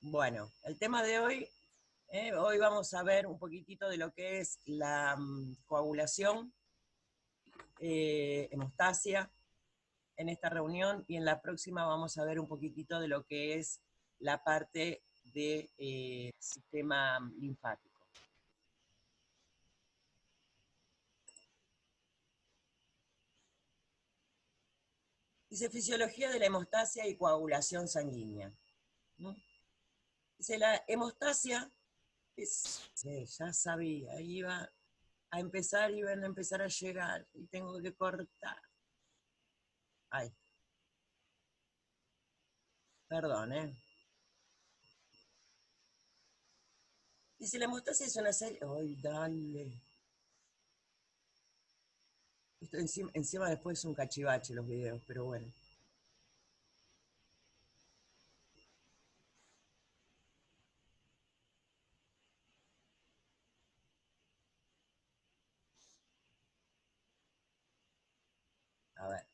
Bueno, el tema de hoy, hoy vamos a ver un poquitito de lo que es la coagulación, hemostasia en esta reunión, y en la próxima vamos a ver un poquitito de lo que es la parte del sistema linfático. Dice fisiología de la hemostasia y coagulación sanguínea, ¿no? Dice la hemostasia ya sabía, iba a empezar, iban a empezar a llegar y tengo que cortar. Ay, perdón, ¿eh? Dice, la hemostasia es una serie... ¡Ay, dale! Esto encima después es un cachivache los videos, pero bueno. A ver.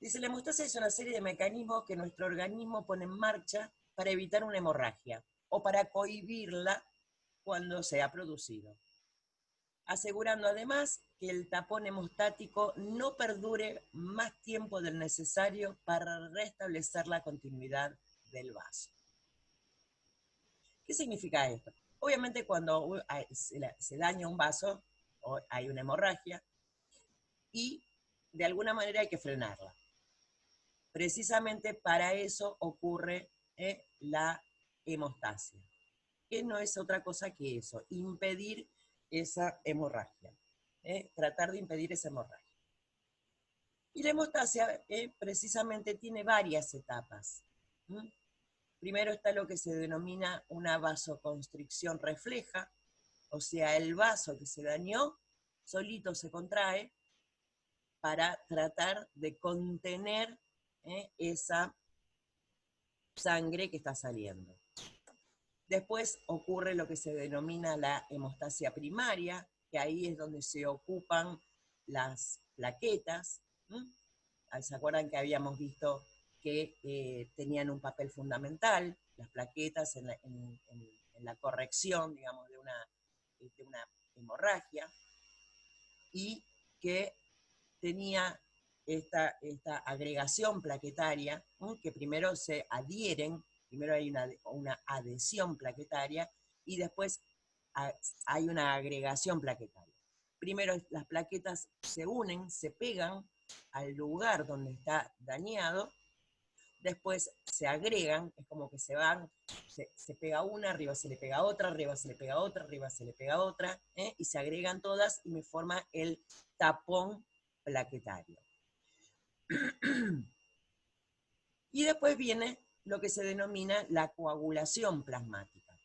Dice, la hemostasia es una serie de mecanismos que nuestro organismo pone en marcha para evitar una hemorragia o para cohibirla cuando se ha producido, asegurando además que el tapón hemostático no perdure más tiempo del necesario para restablecer la continuidad del vaso. ¿Qué significa esto? Obviamente cuando se daña un vaso, hay una hemorragia, y de alguna manera hay que frenarla. Precisamente para eso ocurre la hemostasia, que no es otra cosa que eso, impedir esa hemorragia, tratar de impedir esa hemorragia. Y la hemostasia precisamente tiene varias etapas. Primero está lo que se denomina una vasoconstricción refleja, o sea, el vaso que se dañó solito se contrae para tratar de contener esa sangre que está saliendo. Después ocurre lo que se denomina la hemostasia primaria, que ahí es donde se ocupan las plaquetas. ¿Se acuerdan que habíamos visto que tenían un papel fundamental, las plaquetas, en la corrección, digamos, de una hemorragia? Y que tenía esta agregación plaquetaria, que primero se adhieren, primero hay una adhesión plaquetaria y después hay una agregación plaquetaria. Primero las plaquetas se unen, se pegan al lugar donde está dañado, después se agregan, es como que se van, se pega una, arriba se le pega otra, arriba se le pega otra, arriba se le pega otra, y se agregan todas y me forma el tapón plaquetario. Y después viene lo que se denomina la coagulación plasmática.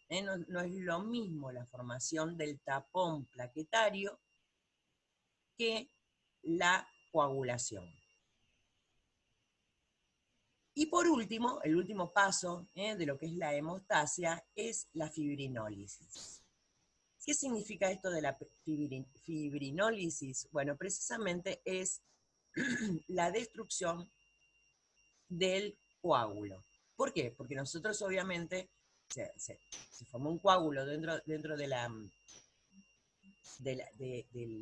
No es lo mismo la formación del tapón plaquetario que la coagulación. Y por último, el último paso de lo que es la hemostasia es la fibrinólisis. ¿Qué significa esto de la fibrinólisis? Bueno, precisamente es la destrucción del coágulo. ¿Por qué? Porque nosotros obviamente se formó un coágulo dentro del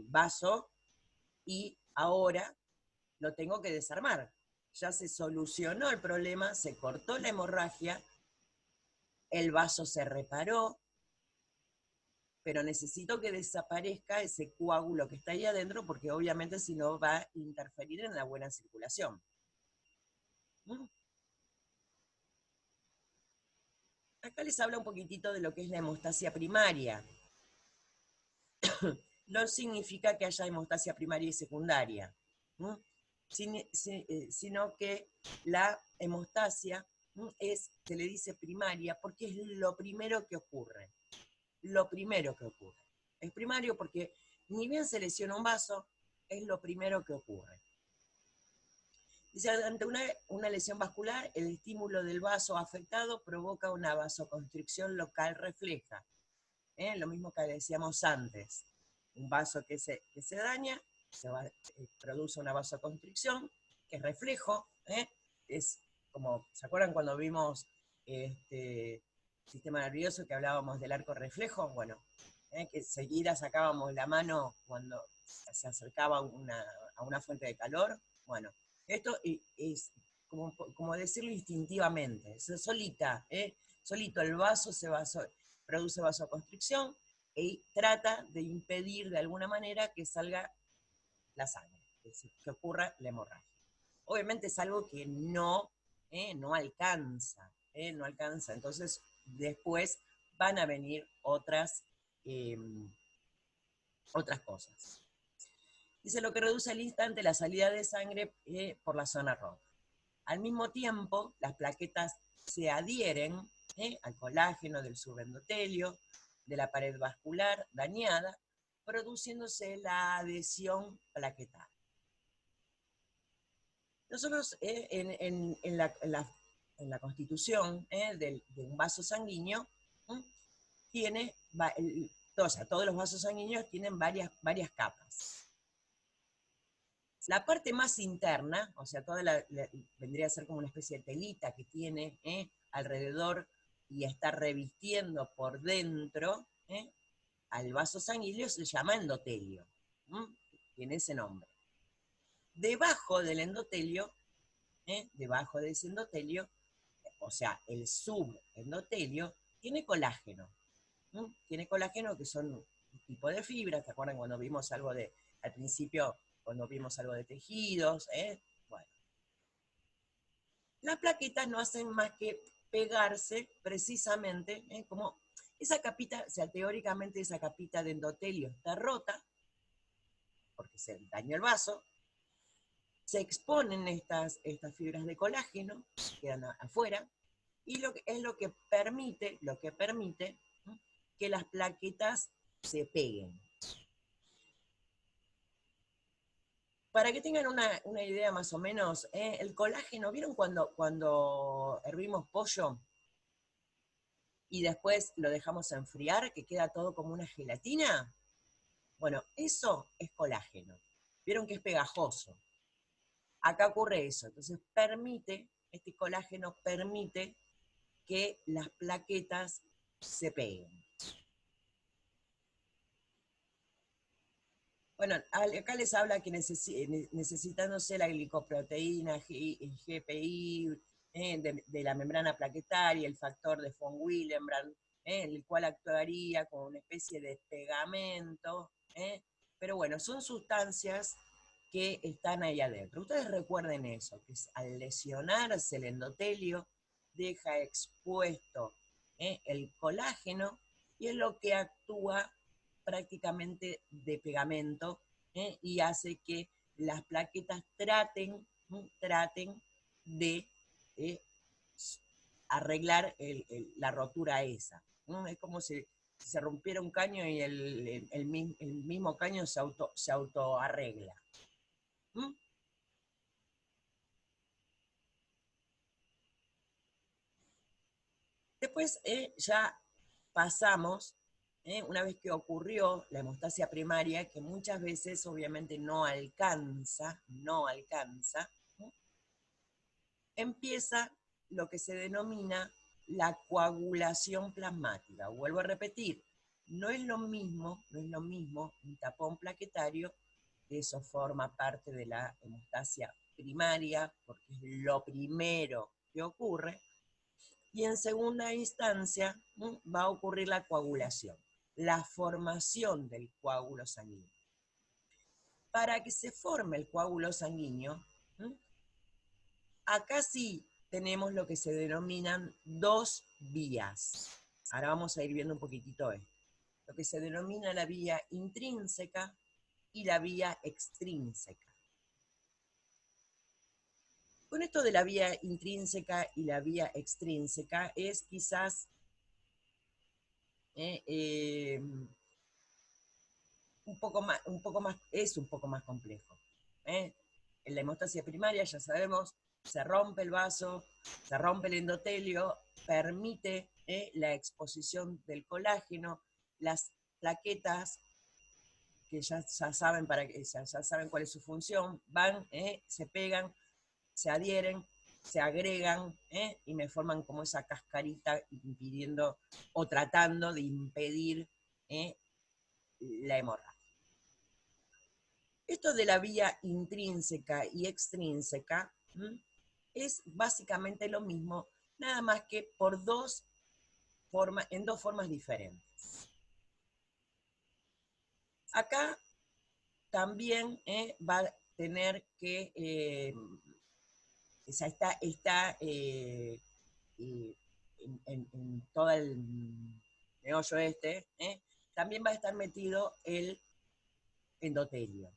vaso, y ahora lo tengo que desarmar. Ya se solucionó el problema, se cortó la hemorragia, el vaso se reparó, pero necesito que desaparezca ese coágulo que está ahí adentro, porque obviamente si no va a interferir en la buena circulación. Acá les habla un poquitito de lo que es la hemostasia primaria. No significa que haya hemostasia primaria y secundaria, sino que la hemostasia se le dice primaria porque es lo primero que ocurre. Lo primero que ocurre. Es primario porque ni bien se lesiona un vaso, es lo primero que ocurre. Dice, ante una lesión vascular, el estímulo del vaso afectado provoca una vasoconstricción local refleja. Lo mismo que decíamos antes. Un vaso que se daña, produce una vasoconstricción, que es reflejo. Es como, ¿se acuerdan cuando vimos sistema nervioso, que hablábamos del arco reflejo, bueno, que seguida sacábamos la mano cuando se acercaba a una fuente de calor. Bueno, esto es como decirlo instintivamente, solita, solito el vaso produce vasoconstricción y trata de impedir de alguna manera que salga la sangre, que ocurra la hemorragia. Obviamente es algo que no alcanza, no alcanza. Entonces, después van a venir eh, otras cosas. Dice, lo que reduce al instante la salida de sangre por la zona roja. Al mismo tiempo, las plaquetas se adhieren al colágeno del subendotelio, de la pared vascular dañada, produciéndose la adhesión plaquetal. Nosotros en la constitución de un vaso sanguíneo tiene, todos los vasos sanguíneos tienen varias capas. La parte más interna, o sea, vendría a ser como una especie de telita que tiene alrededor y está revistiendo por dentro al vaso sanguíneo, se llama endotelio. Tiene ese nombre. Debajo del endotelio, debajo de ese endotelio, o sea, el subendotelio, tiene colágeno. Tiene colágeno, que son un tipo de fibras. ¿Te acuerdan cuando vimos algo al principio, cuando vimos algo de tejidos? Bueno. Las plaquetas no hacen más que pegarse precisamente, como esa capita, o sea, teóricamente esa capita de endotelio está rota, porque se dañó el vaso, se exponen estas fibras de colágeno, quedan afuera, y es lo que permite que las plaquetas se peguen. Para que tengan una idea más o menos, el colágeno, ¿vieron cuando hervimos pollo y después lo dejamos enfriar, que queda todo como una gelatina? Bueno, eso es colágeno. ¿Vieron que es pegajoso? Acá ocurre eso. Entonces este colágeno permite que las plaquetas se peguen. Bueno, acá les habla que necesitándose la glicoproteína, GPI, de la membrana plaquetaria, el factor de von Willebrand, el cual actuaría como una especie de pegamento, pero bueno, son sustancias que están ahí adentro. Ustedes recuerden eso, que al lesionarse el endotelio, deja expuesto el colágeno y es lo que actúa prácticamente de pegamento y hace que las plaquetas traten de arreglar la rotura esa. Es como si se rompiera un caño y el mismo caño se autoarregla. Después ya pasamos, una vez que ocurrió la hemostasia primaria, que muchas veces obviamente no alcanza, empieza lo que se denomina la coagulación plasmática. Vuelvo a repetir, no es lo mismo un tapón plaquetario, que eso forma parte de la hemostasia primaria, porque es lo primero que ocurre, y en segunda instancia va a ocurrir la coagulación, la formación del coágulo sanguíneo. Para que se forme el coágulo sanguíneo, acá sí tenemos lo que se denominan dos vías. Ahora vamos a ir viendo un poquitito esto. Lo que se denomina la vía intrínseca y la vía extrínseca. Con esto de la vía intrínseca y la vía extrínseca es quizás un poco más complejo. En la hemostasia primaria, ya sabemos, se rompe el vaso, se rompe el endotelio, permite la exposición del colágeno, las plaquetas, que ya saben cuál es su función, van, se pegan, se adhieren, se agregan y me forman como esa cascarita impidiendo o tratando de impedir la hemorragia. Esto de la vía intrínseca y extrínseca es básicamente lo mismo, nada más que en dos formas diferentes. Acá también va a tener que, está en todo el meollo también va a estar metido el endotelio.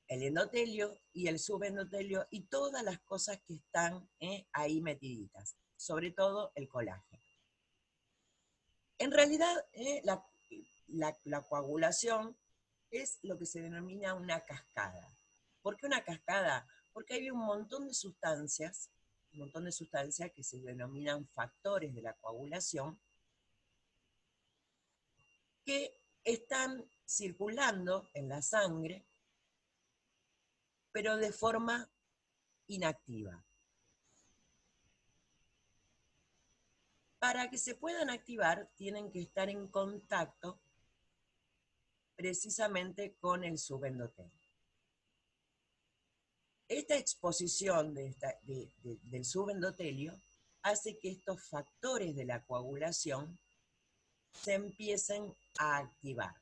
El endotelio y el subendotelio y todas las cosas que están ahí metiditas, sobre todo el colágeno. En realidad, la coagulación es lo que se denomina una cascada. ¿Por qué una cascada? Porque hay un montón de sustancias que se denominan factores de la coagulación, que están circulando en la sangre, pero de forma inactiva. Para que se puedan activar, tienen que estar en contacto precisamente con el subendotelio. Esta exposición del subendotelio hace que estos factores de la coagulación se empiecen a activar.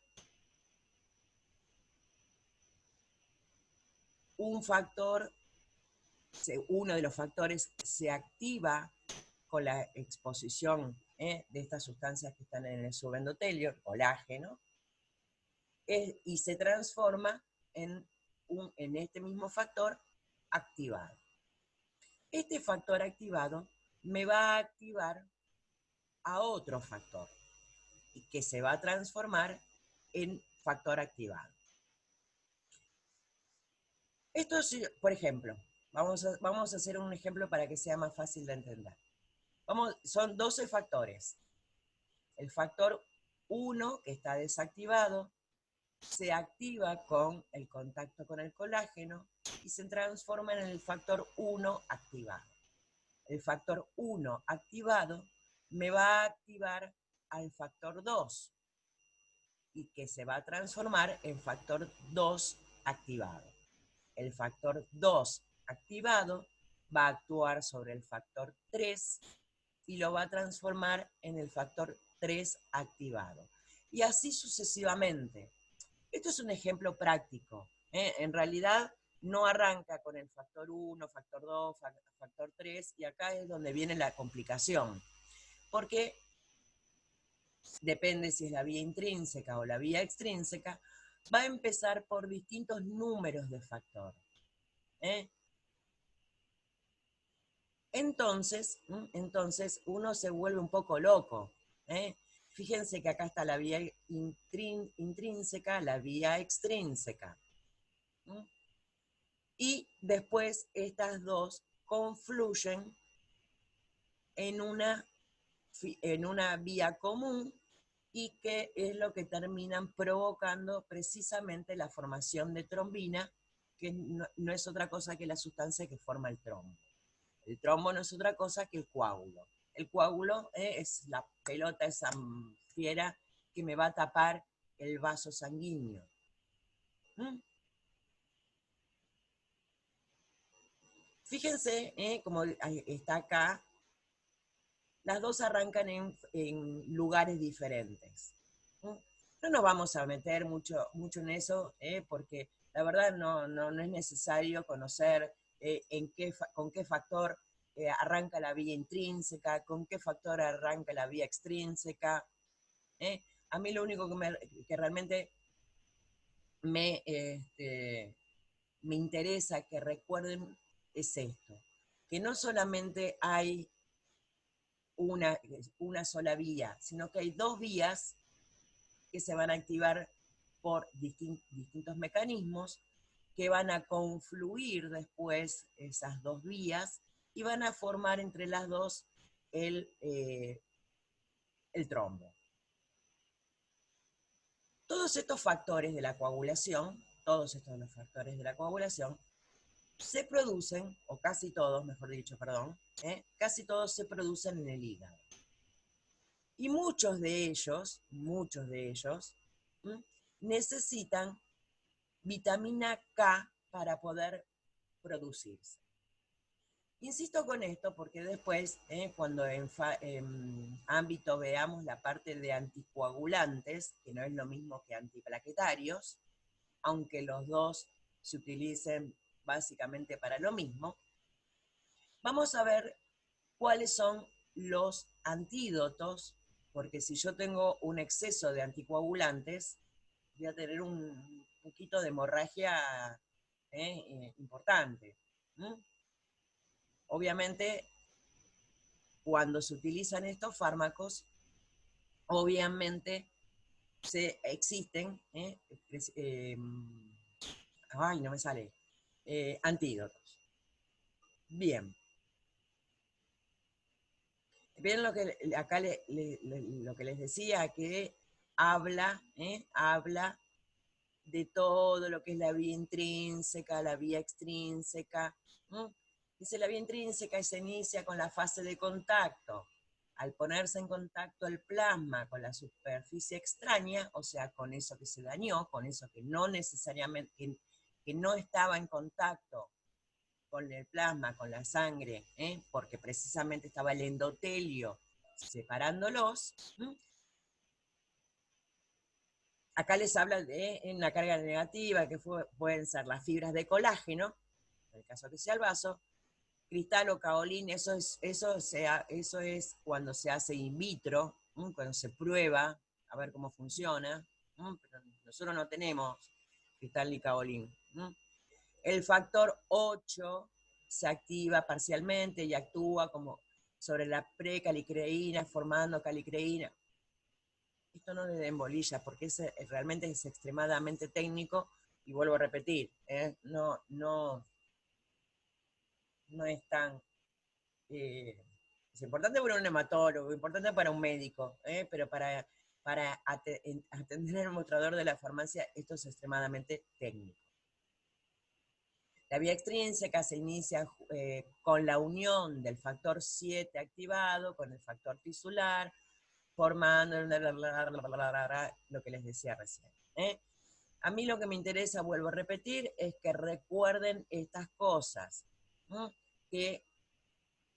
Uno de los factores se activa con la exposición de estas sustancias que están en el subendotelio, el colágeno, y se transforma en este mismo factor activado. Este factor activado me va a activar a otro factor, que se va a transformar en factor activado. Esto es, por ejemplo, vamos a hacer un ejemplo para que sea más fácil de entender. Son 12 factores. El factor 1, que está desactivado, se activa con el contacto con el colágeno y se transforma en el factor 1 activado. El factor 1 activado me va a activar al factor 2 y que se va a transformar en factor 2 activado. El factor 2 activado va a actuar sobre el factor 3 y lo va a transformar en el factor 3 activado. Y así sucesivamente. Esto es un ejemplo práctico. En realidad no arranca con el factor 1, factor 2, factor 3, y acá es donde viene la complicación. Porque depende si es la vía intrínseca o la vía extrínseca, va a empezar por distintos números de factor. Entonces uno se vuelve un poco loco. Fíjense que acá está la vía intrínseca, la vía extrínseca. Y después estas dos confluyen en una vía común y que es lo que terminan provocando precisamente la formación de trombina, que no es otra cosa que la sustancia que forma el trombo. El trombo no es otra cosa que el coágulo. El coágulo es la pelota, esa fiera que me va a tapar el vaso sanguíneo. Fíjense, como está acá, las dos arrancan en lugares diferentes. No nos vamos a meter mucho en eso, porque la verdad no es necesario conocer con qué factor arranca la vía intrínseca, con qué factor arranca la vía extrínseca. A mí lo único que realmente me interesa que recuerden es esto, que no solamente hay una sola vía, sino que hay dos vías que se van a activar por distintos mecanismos que van a confluir después esas dos vías y van a formar entre las dos el trombo. Todos estos factores de la coagulación se producen, o casi todos, mejor dicho, perdón, casi todos se producen en el hígado. Y muchos de ellos, necesitan vitamina K para poder producirse. Insisto con esto porque después, cuando en ámbito veamos la parte de anticoagulantes, que no es lo mismo que antiplaquetarios, aunque los dos se utilicen básicamente para lo mismo, vamos a ver cuáles son los antídotos, porque si yo tengo un exceso de anticoagulantes, voy a tener un poquito de hemorragia importante. Obviamente, cuando se utilizan estos fármacos, obviamente existen, no me sale, antídotos. Bien. Bien lo que acá lo que les decía, que habla de todo lo que es la vía intrínseca, la vía extrínseca. Dice, la vía intrínseca se inicia con la fase de contacto. Al ponerse en contacto el plasma con la superficie extraña, o sea, con eso que se dañó, con eso que no necesariamente, que no estaba en contacto con el plasma, con la sangre, porque precisamente estaba el endotelio separándolos. Acá les habla de una carga negativa, que pueden ser las fibras de colágeno, en el caso que sea el vaso, cristal o caolín, eso es cuando se hace in vitro, cuando se prueba a ver cómo funciona, pero nosotros no tenemos cristal ni caolín. El factor 8 se activa parcialmente y actúa como sobre la precalicreína, formando calicreína. Esto no le den bolilla, porque realmente es extremadamente técnico, y vuelvo a repetir, no es tan... es importante para un hematólogo, importante para un médico, pero para atender el mostrador de la farmacia, esto es extremadamente técnico. La vía extrínseca se inicia con la unión del factor 7 activado con el factor tisular, formando lo que les decía recién. A mí lo que me interesa, vuelvo a repetir, es que recuerden estas cosas, que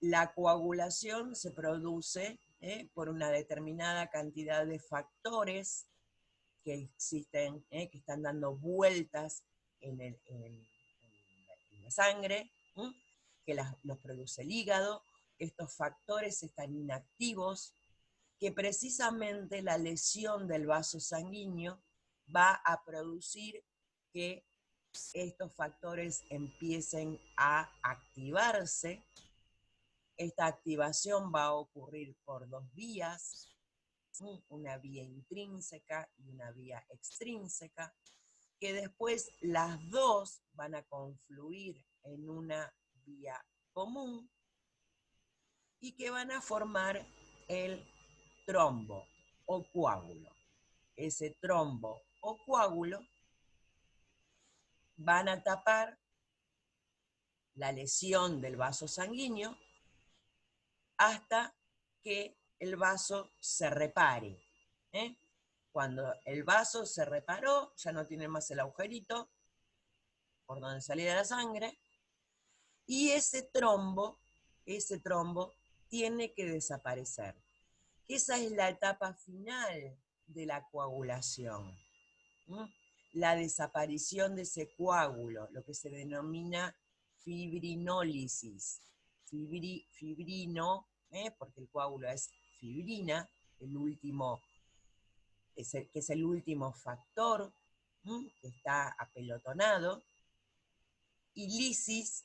la coagulación se produce por una determinada cantidad de factores que existen, que están dando vueltas en la sangre, que los produce el hígado. Estos factores están inactivos, que precisamente la lesión del vaso sanguíneo va a producir que estos factores empiecen a activarse. Esta activación va a ocurrir por dos vías, una vía intrínseca y una vía extrínseca, que después las dos van a confluir en una vía común y que van a formar el trombo o coágulo. Ese trombo o coágulo van a tapar la lesión del vaso sanguíneo hasta que el vaso se repare. Cuando el vaso se reparó, ya no tiene más el agujerito por donde salía la sangre, y ese trombo tiene que desaparecer. Esa es la etapa final de la coagulación. La desaparición de ese coágulo, lo que se denomina fibrinólisis. Fibrino, porque el coágulo es fibrina, que es el último factor, que está apelotonado, y lisis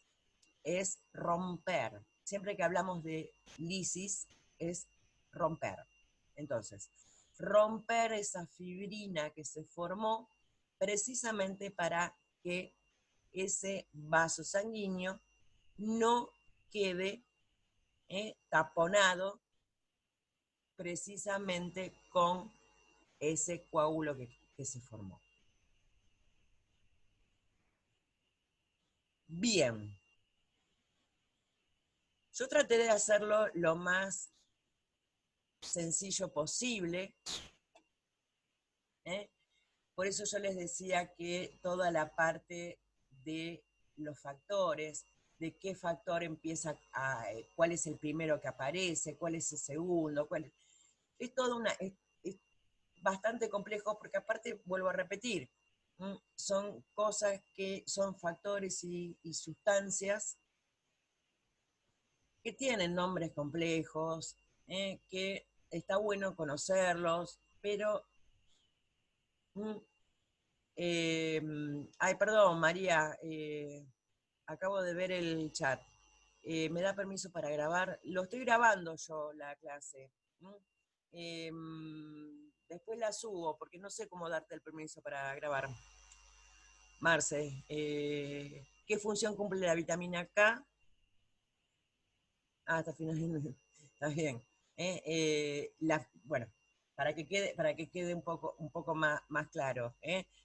es romper. Siempre que hablamos de lisis es romper. Entonces, romper esa fibrina que se formó precisamente para que ese vaso sanguíneo no quede taponado precisamente con ese coágulo que se formó. Bien, yo traté de hacerlo lo más sencillo posible, ¿eh? Por eso yo les decía que toda la parte de los factores, de qué factor empieza cuál es el primero que aparece, cuál es el segundo, es todo es bastante complejo porque aparte, vuelvo a repetir, son cosas que son factores y sustancias que tienen nombres complejos, que está bueno conocerlos, pero Eh, ay, perdón, María, acabo de ver el chat. ¿Me da permiso para grabar? Lo estoy grabando yo, la clase. Eh, después la subo, porque no sé cómo darte el permiso para grabar. Marce, ¿qué función cumple la vitamina K? Ah, está final. Está bien. Bueno, para que quede un poco más claro.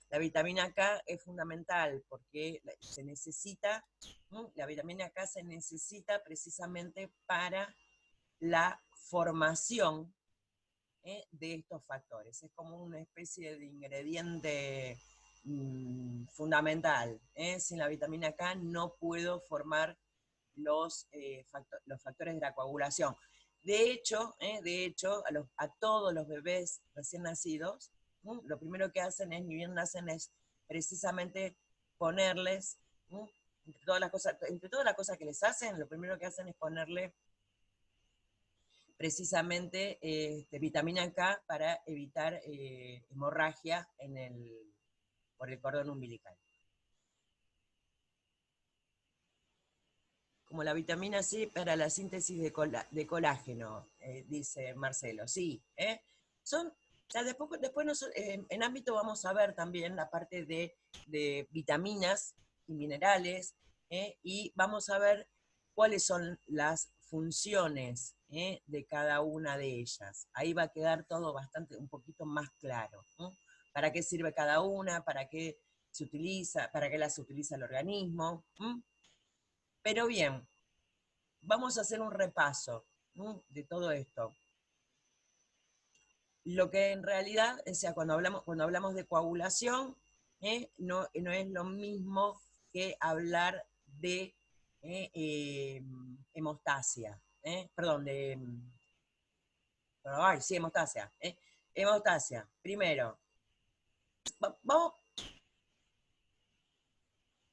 La vitamina K es fundamental porque se necesita, la vitamina K se necesita precisamente para la formación de estos factores. Es como una especie de ingrediente fundamental. Sin la vitamina K no puedo formar los factores de la coagulación. De hecho a todos los bebés recién nacidos, lo primero que hacen es, ni bien nacen, es precisamente ponerles, entre todas las cosas que les hacen, lo primero que hacen es ponerle precisamente vitamina K para evitar hemorragia por el cordón umbilical. Como la vitamina C para la síntesis de colágeno, dice Marcelo. Sí, son, o sea, después en ámbito vamos a ver también la parte de vitaminas y minerales, y vamos a ver cuáles son las funciones de cada una de ellas. Ahí va a quedar todo un poquito más claro. ¿Para qué sirve cada una? ¿Para qué se utiliza? ¿Para qué las utiliza el organismo? Pero bien, vamos a hacer un repaso de todo esto. Lo que en realidad, o sea, cuando hablamos de coagulación, no es lo mismo que hablar de hemostasia. Perdón, sí, hemostasia. Hemostasia, primero. Vamos,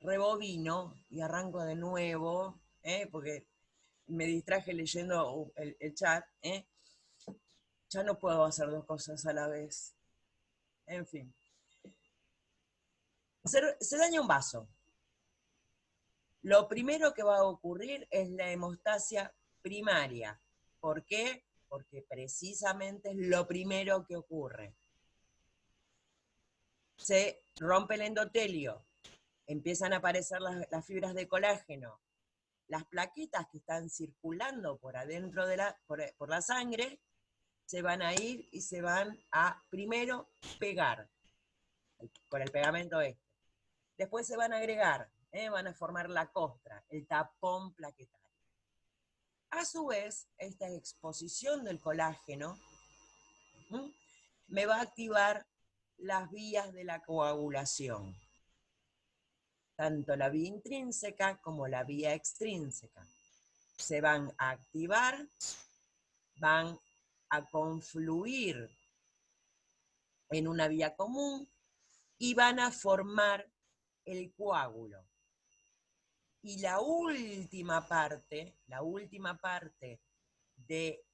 rebobino y arranco de nuevo, porque me distraje leyendo el chat. Ya no puedo hacer dos cosas a la vez. En fin. Se daña un vaso. Lo primero que va a ocurrir es la hemostasia primaria. ¿Por qué? Porque precisamente es lo primero que ocurre. Se rompe el endotelio, empiezan a aparecer las fibras de colágeno, las plaquetas que están circulando por adentro por la sangre se van a ir y se van a primero pegar con el pegamento este. Después se van a agregar, van a formar la costra, el tapón plaquetario. A su vez, esta exposición del colágeno me va a activar las vías de la coagulación, tanto la vía intrínseca como la vía extrínseca. Se van a activar, van a confluir en una vía común y van a formar el coágulo. Y la última parte de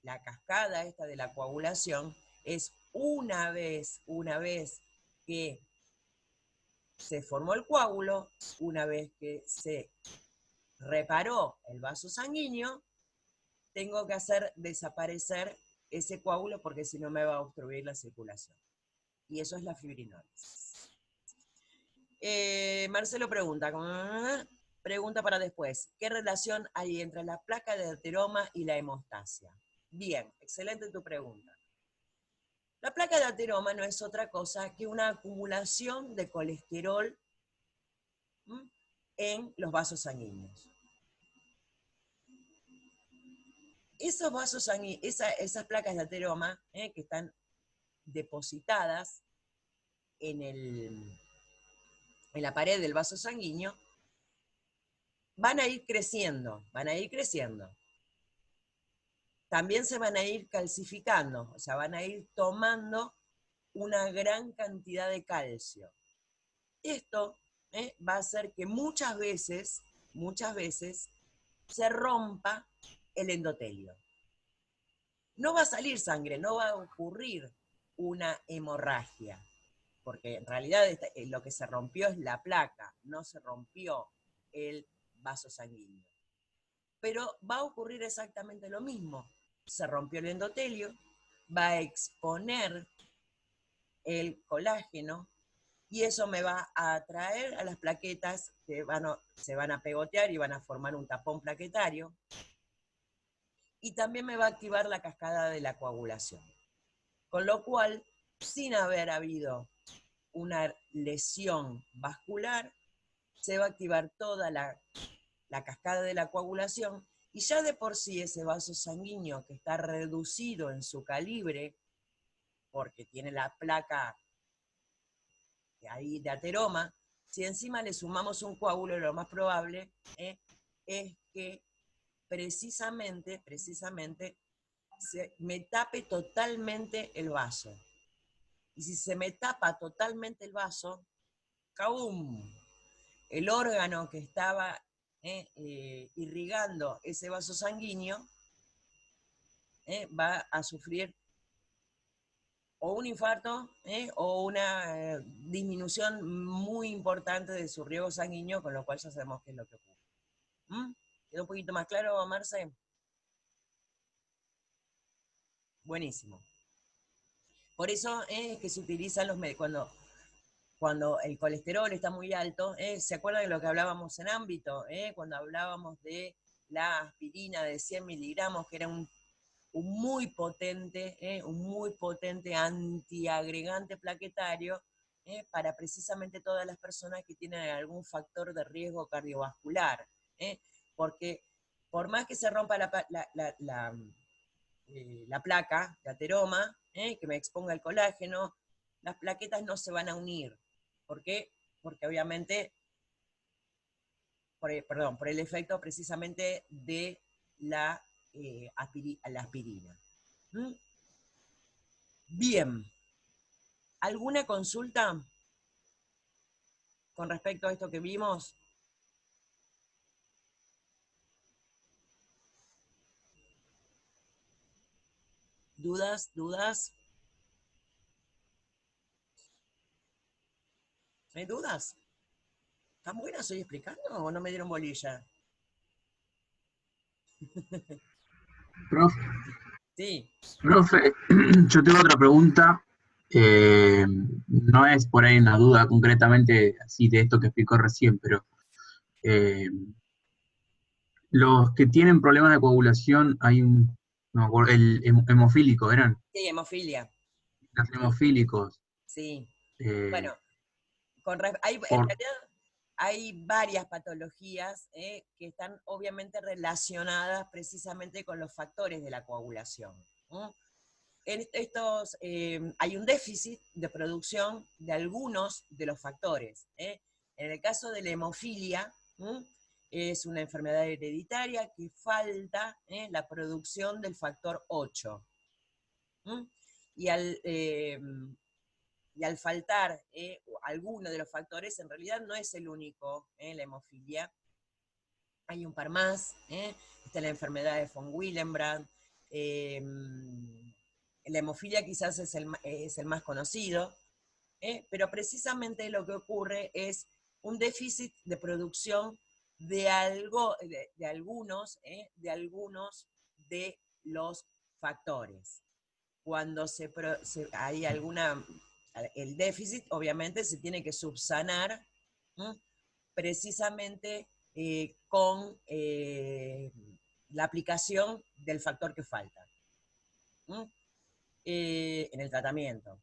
la cascada esta de la coagulación es una vez que se formó el coágulo, una vez que se reparó el vaso sanguíneo, tengo que hacer desaparecer ese coágulo porque si no me va a obstruir la circulación. Y eso es la fibrinólisis. Marcelo pregunta para después, ¿qué relación hay entre la placa de ateroma y la hemostasia? Bien, excelente tu pregunta. La placa de ateroma no es otra cosa que una acumulación de colesterol en los vasos sanguíneos. Esos vasos sanguíneos, esas placas de ateroma que están depositadas en la pared del vaso sanguíneo, van a ir creciendo, van a ir creciendo. También se van a ir calcificando, o sea, van a ir tomando una gran cantidad de calcio. Esto va a hacer que muchas veces se rompa el endotelio. No va a salir sangre, no va a ocurrir una hemorragia, porque en realidad lo que se rompió es la placa, no se rompió el vaso sanguíneo. Pero va a ocurrir exactamente lo mismo. Se rompió el endotelio, va a exponer el colágeno y eso me va a atraer a las plaquetas que se van a pegotear y van a formar un tapón plaquetario. Y también me va a activar la cascada de la coagulación. Con lo cual, sin haber habido una lesión vascular, se va a activar toda la cascada de la coagulación y ya de por sí ese vaso sanguíneo que está reducido en su calibre, porque tiene la placa ahí de ateroma, si encima le sumamos un coágulo, lo más probable es que precisamente me tape totalmente el vaso. Y si se me tapa totalmente el vaso, ¡cabum! El órgano que estaba irrigando ese vaso sanguíneo va a sufrir o un infarto o una disminución muy importante de su riego sanguíneo, con lo cual ya sabemos qué es lo que ocurre. ¿Quedó un poquito más claro, Marce? Buenísimo. Por eso es que se utilizan los médicos. Cuando el colesterol está muy alto, ¿se acuerdan de lo que hablábamos en ámbito? Cuando hablábamos de la aspirina de 100 miligramos, que era un muy potente antiagregante plaquetario para precisamente todas las personas que tienen algún factor de riesgo cardiovascular. Porque por más que se rompa la placa de ateroma, que me exponga el colágeno, las plaquetas no se van a unir. ¿Por qué? Porque obviamente, por el efecto precisamente de la aspirina. Bien. ¿Alguna consulta con respecto a esto que vimos? ¿Dudas? ¿Dudas? ¿No hay dudas? ¿Tan buena estoy explicando o no me dieron bolilla? Profe, Sí. profe, yo tengo otra pregunta. No es por ahí una duda concretamente así de esto que explicó recién, pero eh, los que tienen problemas de coagulación, hay no me acuerdo, hemofílico, ¿eran? Sí, hemofilia. Los Sí. hemofílicos. Sí. eh, Bueno, en por, realidad hay varias patologías que están obviamente relacionadas precisamente con los factores de la coagulación. Hay un déficit de producción de algunos de los factores. En el caso de la hemofilia, es una enfermedad hereditaria que falta la producción del factor 8. Y al faltar alguno de los factores, en realidad no es el único la hemofilia. Hay un par más. Está la enfermedad de von Willebrand. La hemofilia quizás es el más conocido, pero precisamente lo que ocurre es un déficit de producción de algunos de los factores. Cuando hay el déficit obviamente se tiene que subsanar precisamente con la aplicación del factor que falta en el tratamiento.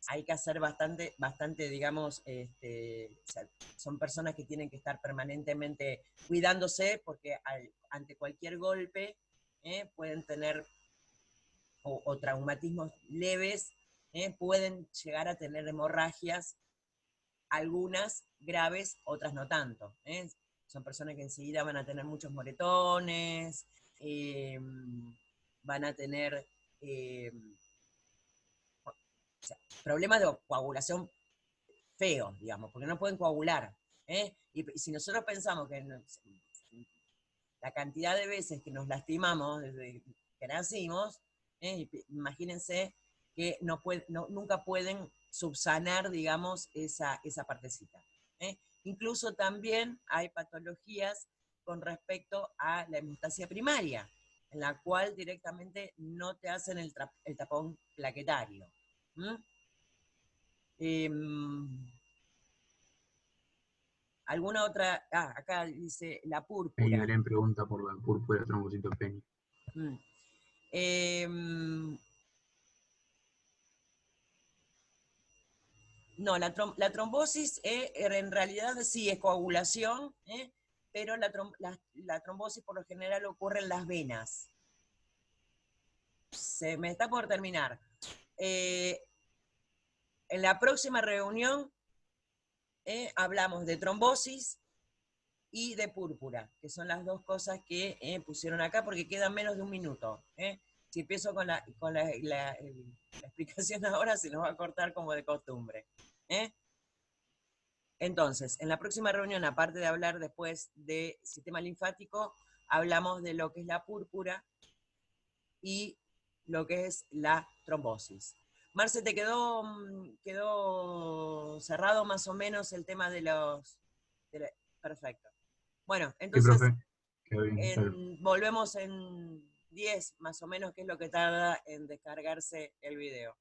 hay que hacer bastante, digamos, o sea, son personas que tienen que estar permanentemente cuidándose porque ante cualquier golpe pueden tener, o traumatismos leves, pueden llegar a tener hemorragias, algunas graves, otras no tanto. Son personas que enseguida van a tener muchos moretones, van a tener o sea, problemas de coagulación feos, digamos, porque no pueden coagular. Y si nosotros pensamos que la cantidad de veces que nos lastimamos desde que nacimos, imagínense que nunca pueden subsanar, digamos, esa partecita. Incluso también hay patologías con respecto a la hemostasia primaria, en la cual directamente no te hacen el tapón plaquetario. ¿Alguna otra? Acá dice la Ahí púrpura. Belén pregunta por la púrpura trombocitopenia. Mm. Eh, no, la trombosis en realidad sí es coagulación, pero la trombosis por lo general ocurre en las venas. Se me está por terminar. En la próxima reunión hablamos de trombosis y de púrpura, que son las dos cosas que pusieron acá porque quedan menos de un minuto. Si empiezo con la explicación ahora, se nos va a cortar como de costumbre. Entonces, en la próxima reunión, aparte de hablar después de sistema linfático, hablamos de lo que es la púrpura y lo que es la trombosis. Marce, ¿te quedó cerrado más o menos el tema de los... Perfecto. Bueno, Sí, entonces profe. Quedó bien, claro. volvemos en 10 más o menos, que es lo que tarda en descargarse el video.